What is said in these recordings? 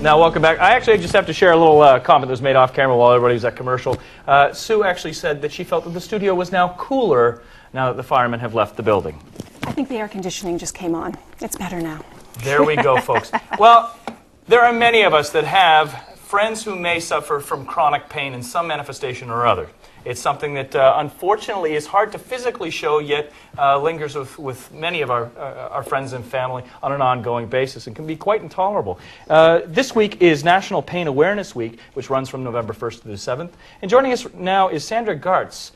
Now, welcome back. I actually just have to share a little comment that was made off camera while everybody was at commercial. Sue actually said that she felt that the studio was now cooler now that the firemen have left the building. I think the air conditioning just came on. It's better now. There we go, folks. Well, there are many of us that have friends who may suffer from chronic pain in some manifestation or other. It's something that, unfortunately, is hard to physically show, yet lingers with many of our friends and family on an ongoing basis and can be quite intolerable. This week is National Pain Awareness Week, which runs from November 1st to the 7th. And joining us now is Sandra Gartz,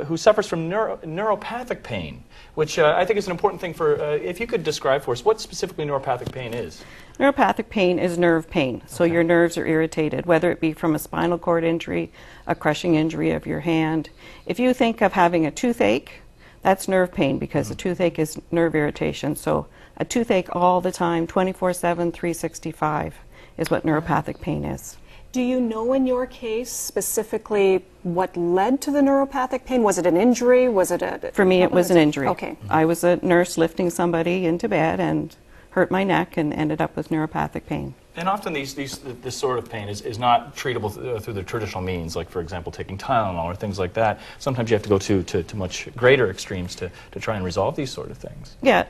who suffers from neuropathic pain, which I think is an important thing for, if you could describe for us what specifically neuropathic pain is. Neuropathic pain is nerve pain, so your nerves are irritated, whether it be from a spinal cord injury, a crushing injury of your hand. If you think of having a toothache, that's nerve pain because the toothache is nerve irritation. So a toothache all the time, 24/7, 365 is what neuropathic pain is. Do you know in your case specifically what led to the neuropathic pain? Was it an injury? Was it a... For me, it was an injury. Okay. I was a nurse lifting somebody into bed and hurt my neck and ended up with neuropathic pain. And often this sort of pain is not treatable through the traditional means, like, for example, taking Tylenol or things like that. Sometimes you have to go to much greater extremes to try and resolve these sort of things. Yeah,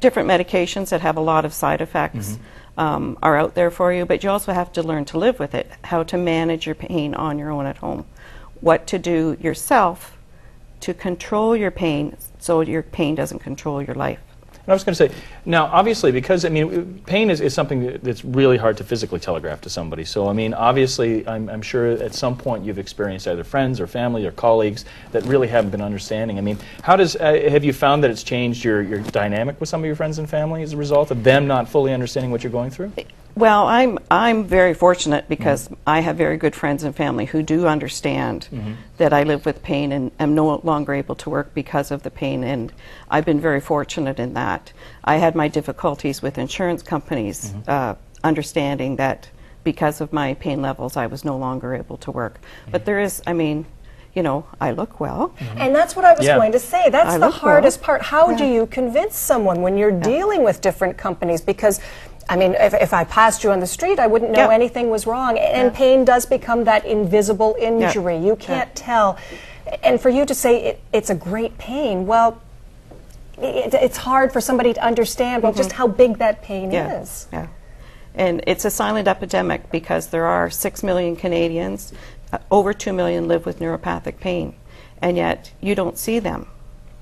different medications that have a lot of side effects are out there for you, but you also have to learn to live with it, how to manage your pain on your own at home, what to do yourself to control your pain so your pain doesn't control your life. And I was going to say, now, obviously, because, I mean, pain is something that's really hard to physically telegraph to somebody. So, I mean, obviously, I'm sure at some point you've experienced either friends or family or colleagues that really haven't been understanding. I mean, how does, have you found that it's changed your dynamic with some of your friends and family as a result of them not fully understanding what you're going through? Well, I'm very fortunate because I have very good friends and family who do understand that I live with pain and am no longer able to work because of the pain, and I've been very fortunate in that. I had my difficulties with insurance companies understanding that because of my pain levels I was no longer able to work. But there is, I mean, you know, I look well. And that's what I was going to say. That's the hardest part. How do you convince someone when you're dealing with different companies? Because I mean, if I passed you on the street, I wouldn't know anything was wrong. And pain does become that invisible injury. You can't tell. And for you to say it's a great pain, well, it's hard for somebody to understand just how big that pain is. Yeah. And it's a silent epidemic because there are 6 million Canadians, over 2 million live with neuropathic pain, and yet you don't see them.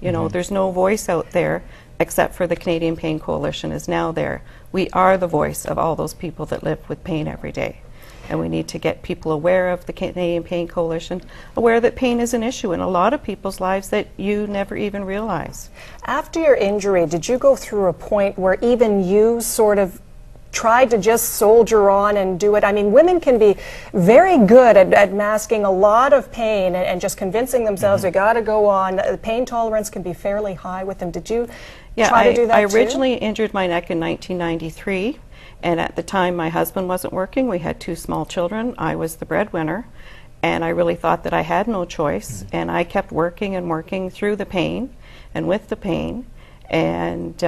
You know, there's no voice out there except for the Canadian Pain Coalition is now there. We are the voice of all those people that live with pain every day. And we need to get people aware of the Canadian Pain Coalition, aware that pain is an issue in a lot of people's lives that you never even realize. After your injury, did you go through a point where even you sort of tried to just soldier on and do it? I mean, women can be very good at masking a lot of pain and just convincing themselves they got to go on. The pain tolerance can be fairly high with them. Did you try to do that I originally injured my neck in 1993, and at the time my husband wasn't working. We had 2 small children. I was the breadwinner, and I really thought that I had no choice, and I kept working and working through the pain and with the pain, and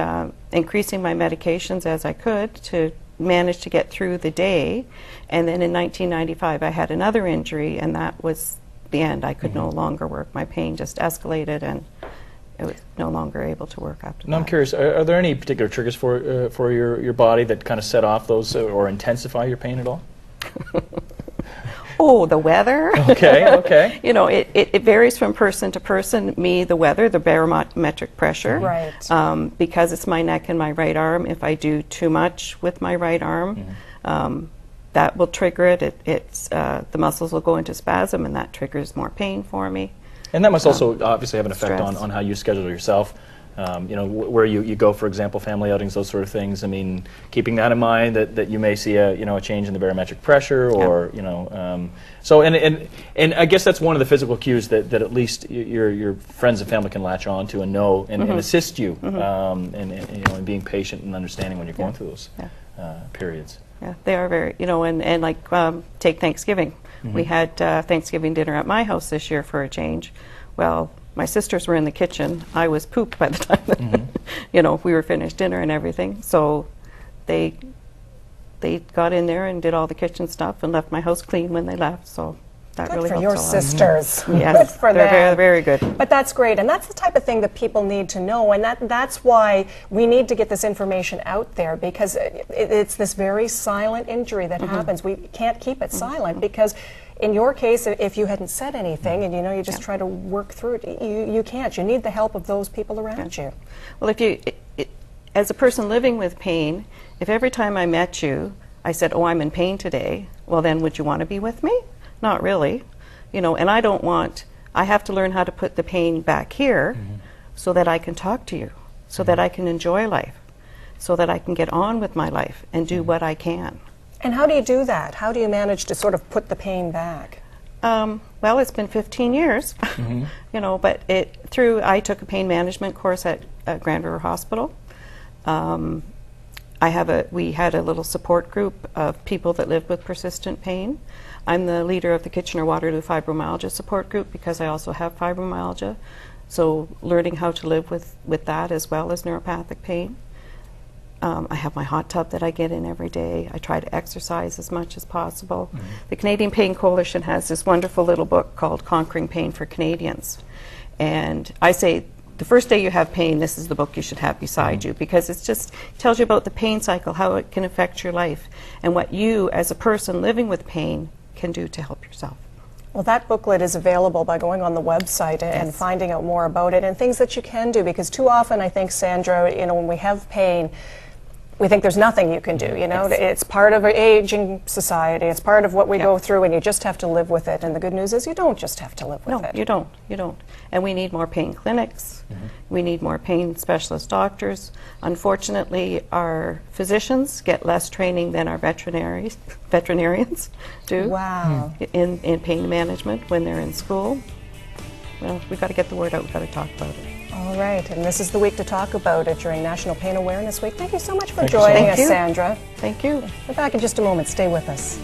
increasing my medications as I could to manage to get through the day. And then in 1995 I had another injury, and that was the end. I could no longer work. My pain just escalated, and I was no longer able to work after that. Now I'm curious, are there any particular triggers for your body that kind of set off those or intensify your pain at all? Oh, the weather. Okay, okay. You know, it varies from person to person. Me, the weather, the barometric pressure. Right. Because it's my neck and my right arm, if I do too much with my right arm, that will trigger it. The muscles will go into spasm, and that triggers more pain for me. And that must also obviously have an effect on how you schedule yourself. You know, where you go, for example, family outings, those sort of things. I mean, keeping that in mind, that you may see a change in the barometric pressure, or so and I guess that's one of the physical cues that at least your friends and family can latch on to and know and assist you in being patient and understanding when you're going through those periods. Yeah, they are very, and like take Thanksgiving. We had Thanksgiving dinner at my house this year for a change. Well, my sisters were in the kitchen. I was pooped by the time that, we were finished dinner and everything. So they they got in there and did all the kitchen stuff and left my house clean when they left. So that really Good for helps your a lot. sisters. Yes, Good for they're them. very, very good. But that's great, and that's the type of thing that people need to know, and that's why we need to get this information out there, because it's this very silent injury that happens. We can't keep it silent, because in your case, if you hadn't said anything and you just try to work through it, you can't. You need the help of those people around you. Well, if you, as a person living with pain, if every time I met you, I said, "Oh, I'm in pain today," well, then would you want to be with me? Not really. And I don't want, I have to learn how to put the pain back here so that I can talk to you, so that I can enjoy life, so that I can get on with my life and do what I can. And how do you do that? How do you manage to sort of put the pain back? Well, it's been 15 years, but I took a pain management course at Grand River Hospital. We had a little support group of people that lived with persistent pain. I'm the leader of the Kitchener-Waterloo Fibromyalgia support group because I also have fibromyalgia. So learning how to live with that as well as neuropathic pain. I have my hot tub that I get in every day. I try to exercise as much as possible. The Canadian Pain Coalition has this wonderful little book called Conquering Pain for Canadians. And I say, the first day you have pain, this is the book you should have beside you, because it just tells you about the pain cycle, how it can affect your life, and what you, as a person living with pain, can do to help yourself. Well, that booklet is available by going on the website and finding out more about it and things that you can do, because too often I think, Sandra, when we have pain, we think there's nothing you can do, It's part of our aging society. It's part of what we go through, and you just have to live with it. And the good news is you don't just have to live with it. No, you don't. And we need more pain clinics. We need more pain specialist doctors. Unfortunately, our physicians get less training than our veterinarians do. Wow. in pain management when they're in school. Well, we've got to get the word out. We've got to talk about it. All right, and this is the week to talk about it during National Pain Awareness Week. Thank you so much for joining us, Sandra. Thank you. We're back in just a moment. Stay with us.